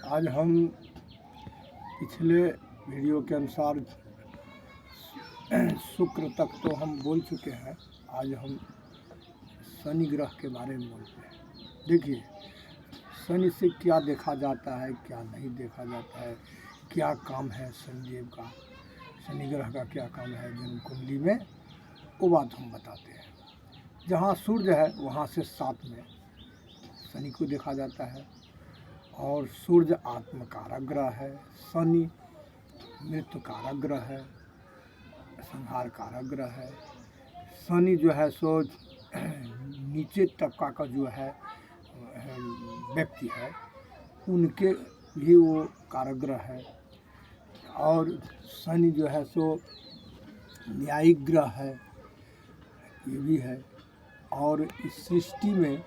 आज हम पिछले वीडियो के अनुसार शुक्र तक तो हम बोल चुके हैं। आज हम शनि ग्रह के बारे में बोलते हैं। देखिए, शनि से क्या देखा जाता है, क्या नहीं देखा जाता है, क्या काम है शनिदेव का, शनि ग्रह का क्या काम है जन्म कुंडली में, वो बात हम बताते हैं। जहाँ सूर्य है वहाँ से 7 में शनि को देखा जाता है और सूर्य आत्मकारक ग्रह है, शनि मृत्यु कारक ग्रह है, संहार कारक ग्रह है। शनि जो है सो नीचे तबका का जो है व्यक्ति है उनके भी वो कारक ग्रह है। और शनि जो है सो न्यायिक ग्रह है, ये भी है। और इस सृष्टि में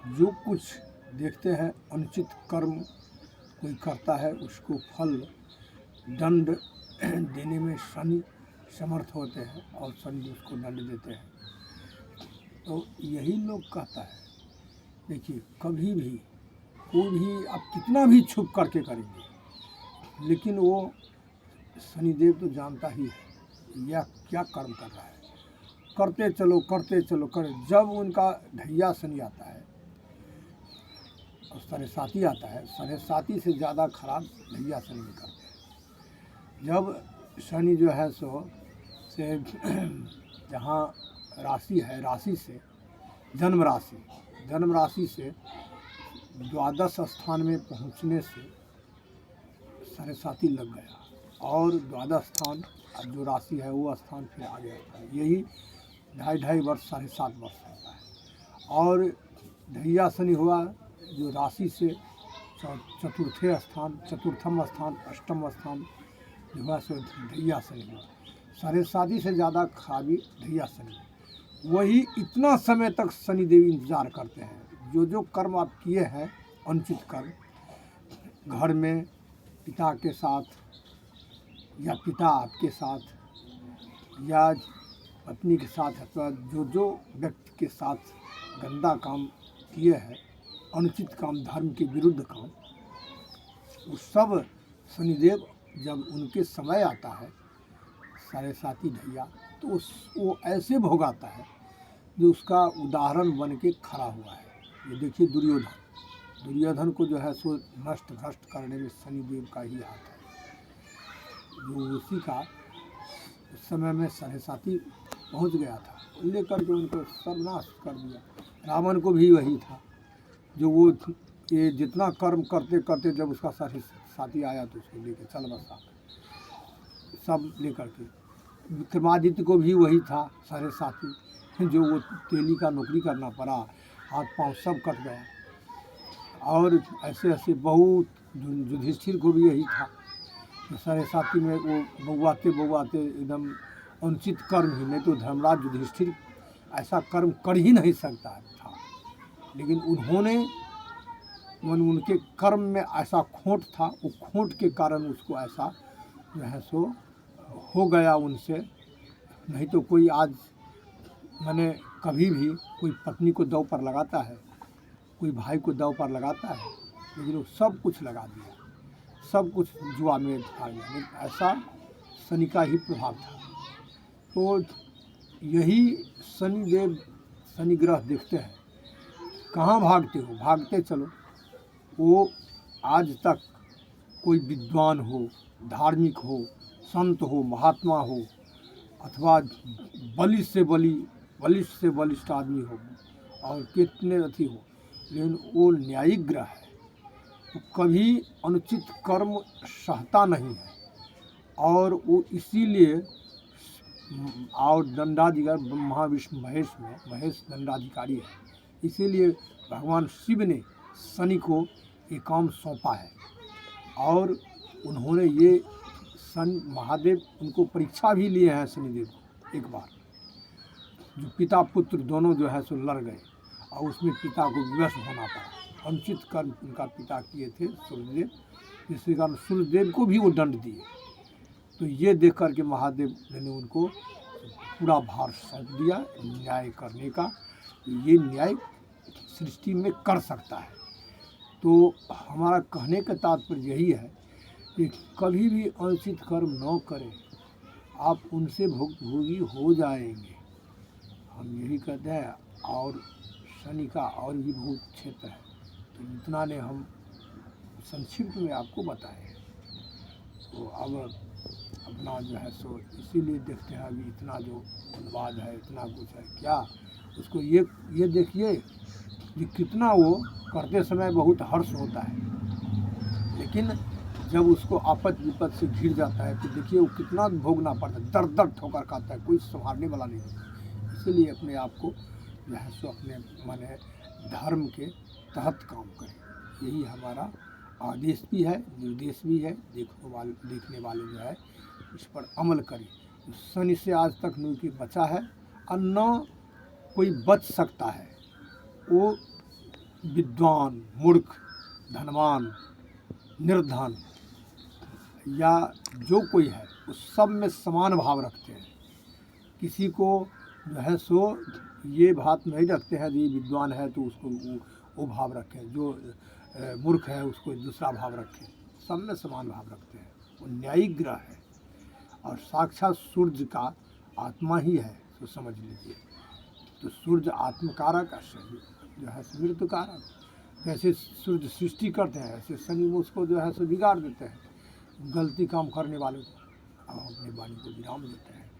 जो कुछ देखते हैं अनुचित कर्म कोई करता है उसको फल दंड देने में शनि समर्थ होते हैं और शनि उसको दंड देते हैं। तो यही लोग कहता है, देखिए कभी भी कोई भी आप कितना भी छुप करके करेंगे लेकिन वो शनिदेव तो जानता ही है यह क्या कर्म कर रहा है। करते चलो कर जब उनका ढैया शनि आता है और साढ़े साती आता है, साढ़े साती से ज़्यादा खराब ढैया शनि में करते हैं। जब शनि जो है सो से जहाँ राशि है, राशि से जन्म राशि से द्वादश स्थान में पहुँचने से साढ़े साती लग गया और द्वादश स्थान जो राशि है वो स्थान फिर आगे आता है। यही 2.5 वर्ष 7.5 वर्ष होता है। और ढैया शनि हुआ जो राशि से चतुर्थम स्थान अष्टम स्थान जो हुआ सो ढैया शनि हुआ। साढ़े साती से ज़्यादा खराबी ढैया शनि। वही इतना समय तक शनिदेव इंतज़ार करते हैं। जो कर्म आप किए हैं अनुचित कर्म घर में पिता के साथ या पिता आपके साथ या पत्नी के साथ अथवा जो व्यक्ति के साथ गंदा काम किए हैं, अनुचित काम, धर्म के विरुद्ध काम, वो सब शनिदेव जब उनके समय आता है साढ़े साती ढैया तो वो ऐसे भोगाता है जो उसका उदाहरण बन के खड़ा हुआ है। ये देखिए दुर्योधन को जो है सो नष्ट भ्रष्ट करने में शनिदेव का ही हाथ है। जो उसी का उस समय में साढ़े साती पहुँच गया था, लेकर के उनको सर्वनाश कर दिया। रावण को भी वही था, जो वो ये जितना कर्म करते करते जब उसका साढ़े साती आया तो उसको लेके चल बसा सब लेकर के। विक्रमादित्य को भी वही था साढ़े साती, जो वो तेली का नौकरी करना पड़ा, हाथ पांव सब कट गया। और ऐसे बहुत युधिष्ठिर को भी यही था। साढ़े साती में वो बउआते एकदम अनुचित कर्म ही, नहीं तो धर्मराज युधिष्ठिर ऐसा कर्म कर ही नहीं सकता था, लेकिन उन्होंने उनके कर्म में ऐसा खोट था, वो खोट के कारण उसको ऐसा जो है सो हो गया उनसे। नहीं तो कोई आज मैंने कभी भी कोई पत्नी को दांव पर लगाता है, कोई भाई को दांव पर लगाता है, लेकिन वो सब कुछ लगा दिया, सब कुछ जुआ में आ गया। ऐसा शनि का ही प्रभाव था। तो यही शनिदेव शनि ग्रह देखते हैं, कहाँ भागते हो, भागते चलो। वो आज तक कोई विद्वान हो, धार्मिक हो, संत हो, महात्मा हो अथवा बलिष्ठ से बलिष्ठ आदमी हो और कितने अथी हो, लेकिन वो न्यायिक ग्रह है, वो कभी अनुचित कर्म सहता नहीं है। और वो इसीलिए और दंडाधिकारी महाविष्णु महेश दंडाधिकारी है, इसीलिए भगवान शिव ने शनि को ये काम सौंपा है। और उन्होंने ये महादेव उनको परीक्षा भी लिए हैं शनिदेव को एक बार, जो पिता पुत्र दोनों जो है सो लड़ गए और उसमें पिता को विवश होना पड़ा। अनुचित कर्म उनका पिता किए थे सूर्यदेव, जिसके कारण सूर्यदेव को भी वो दंड दिए। तो ये देख कर के महादेव ने उनको पूरा भार सौंप दिया न्याय करने का। ये न्याय सृष्टि में कर सकता है। तो हमारा कहने का तात्पर्य यही है कि कभी भी अनुचित कर्म न करें, आप उनसे भोगी हो जाएंगे। हम यही कहते हैं। और शनि का और भी बहुत क्षेत्र है, तो इतना ने हम संक्षिप्त में आपको बताए। तो अब अपना जो है सो इसीलिए देखते हैं अभी इतना जो अनुवाद है, इतना कुछ है क्या, उसको ये देखिए कि कितना वो करते समय बहुत हर्ष होता है, लेकिन जब उसको आपद विपद से घिर जाता है तो देखिए वो कितना भोगना पड़ता है, दर दर ठोकर खाता है, कोई संभालने वाला नहीं होता। इसीलिए अपने आप को जो है सो अपने माने धर्म के तहत काम करें, यही हमारा आदेश भी है, निर्देश भी है। देखने वाले जो है इस पर अमल करें। शनि से आज तक न कोई बचा है और न कोई बच सकता है। वो विद्वान, मूर्ख, धनवान, निर्धन या जो कोई है उस सब में समान भाव रखते हैं। किसी को जो है सो ये बात नहीं रखते हैं, ये विद्वान है तो उसको वो भाव रखें, जो मूर्ख है उसको दूसरा भाव रखें, सब में समान भाव रखते हैं। वो न्यायिक ग्रह है और साक्षात सूर्य का आत्मा ही है, तो समझ लीजिए। तो सूर्य आत्मकारक, शनि जो है मृत्युकारक। जैसे सूर्य सृष्टि करते हैं ऐसे शनि में उसको जो है सो बिगाड़ देते हैं, गलती काम करने वाले को। अब अपनी वाणी को विराम देते हैं।